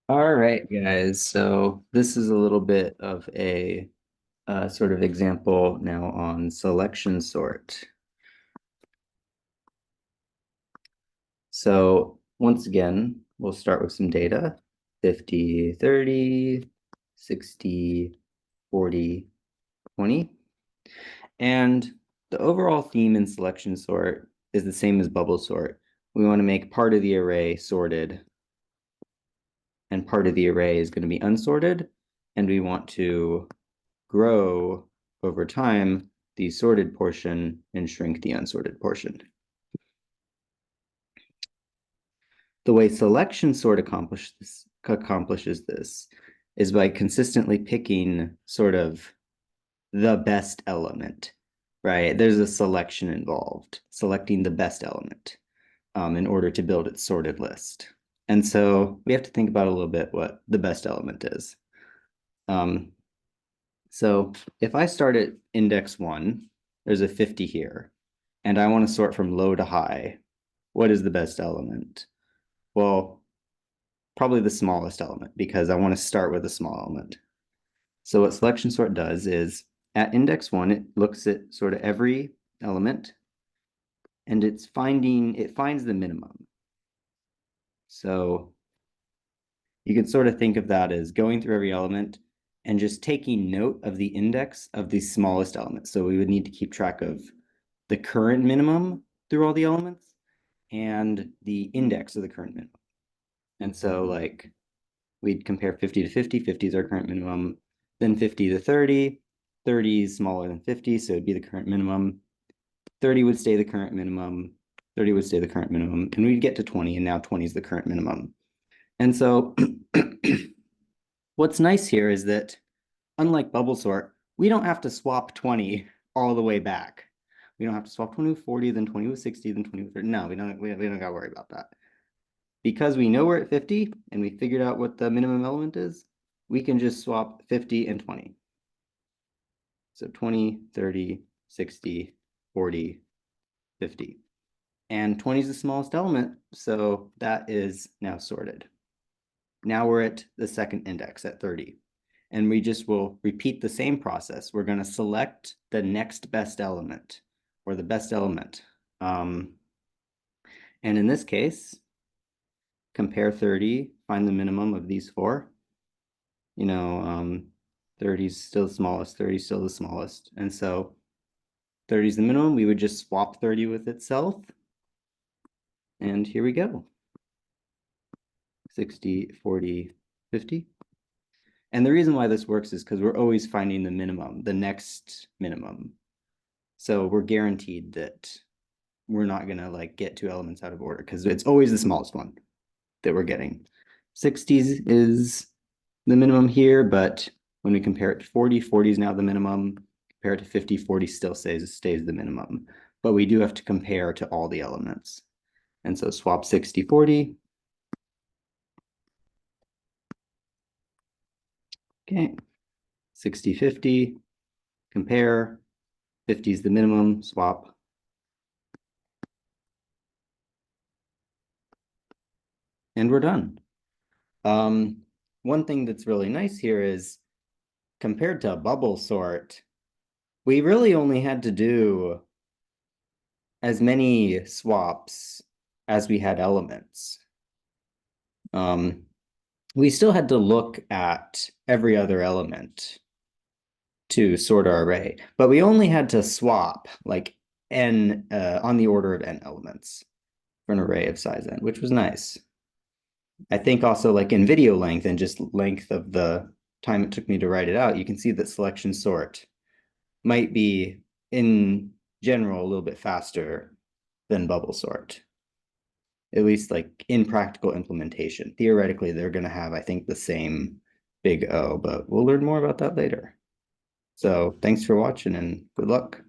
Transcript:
All right, guys. So this is a little bit of a sort of example now on selection sort. So once again, we'll start with some data, 50, 30, 60, 40, 20. And the overall theme in selection sort is the same as bubble sort. We want to make part of the array sorted and part of the array is going to be unsorted. And we want to grow over time the sorted portion and shrink the unsorted portion. The way selection sort accomplishes this is by consistently picking sort of the best element, right? There's a selection involved, selecting the best element in order to build its sorted list. And so we have to think about a little bit what the best element is. So if I start at index 1, there's a 50 here, and I want to sort from low to high. What is the best element? Well, probably the smallest element because I want to start with a small element. So what selection sort does is at index 1, it looks at sort of every element and it finds the minimum. So you could sort of think of that as going through every element and just taking note of the index of the smallest element. So we would need to keep track of the current minimum through all the elements and the index of the current minimum. And so like we'd compare 50 to 50, 50 is our current minimum, then 50 to 30, 30 is smaller than 50, so it'd be the current minimum. 30 would stay the current minimum, 30 would stay the current minimum, and we'd get to 20, and now 20 is the current minimum. And so what's nice here is that unlike bubble sort, we don't have to swap 20 all the way back. We don't have to swap 20 with 40, then 20 with 60, then 20 with 30. No, we don't got to worry about that. Because we know we're at 50 and we figured out what the minimum element is, we can just swap 50 and 20. So 20, 30, 60, 40, 50. And 20 is the smallest element, so that is now sorted. Now we're at the second index at 30. And we just will repeat the same process. We're going to select the next best element or the best element. And in this case, compare 30, find the minimum of these four. 30 is still the smallest, 30 is still the smallest. And so 30 is the minimum. We would just swap 30 with itself. And here we go. 60, 40, 50. And the reason why this works is because we're always finding the minimum, the next minimum. So we're guaranteed that we're not going to like get two elements out of order because it's always the smallest one that we're getting. 60s is the minimum here, but when we compare it to 40, 40 is now the minimum. Compare it to 50, 40 still stays the minimum. But we do have to compare to all the elements. And so swap 60, 40. Okay. 60, 50. Compare. 50 is the minimum. Swap. And we're done. One thing that's really nice here is compared to a bubble sort, we really only had to do as many swaps as we had elements. We still had to look at every other element to sort our array, but we only had to swap like n on the order of n elements for an array of size n, which was nice. I think also like in video length and just length of the time it took me to write it out, you can see that selection sort might be in general a little bit faster than bubble sort, at least like in practical implementation. Theoretically, they're going to have, I think, the same big O, but we'll learn more about that later. So thanks for watching and good luck.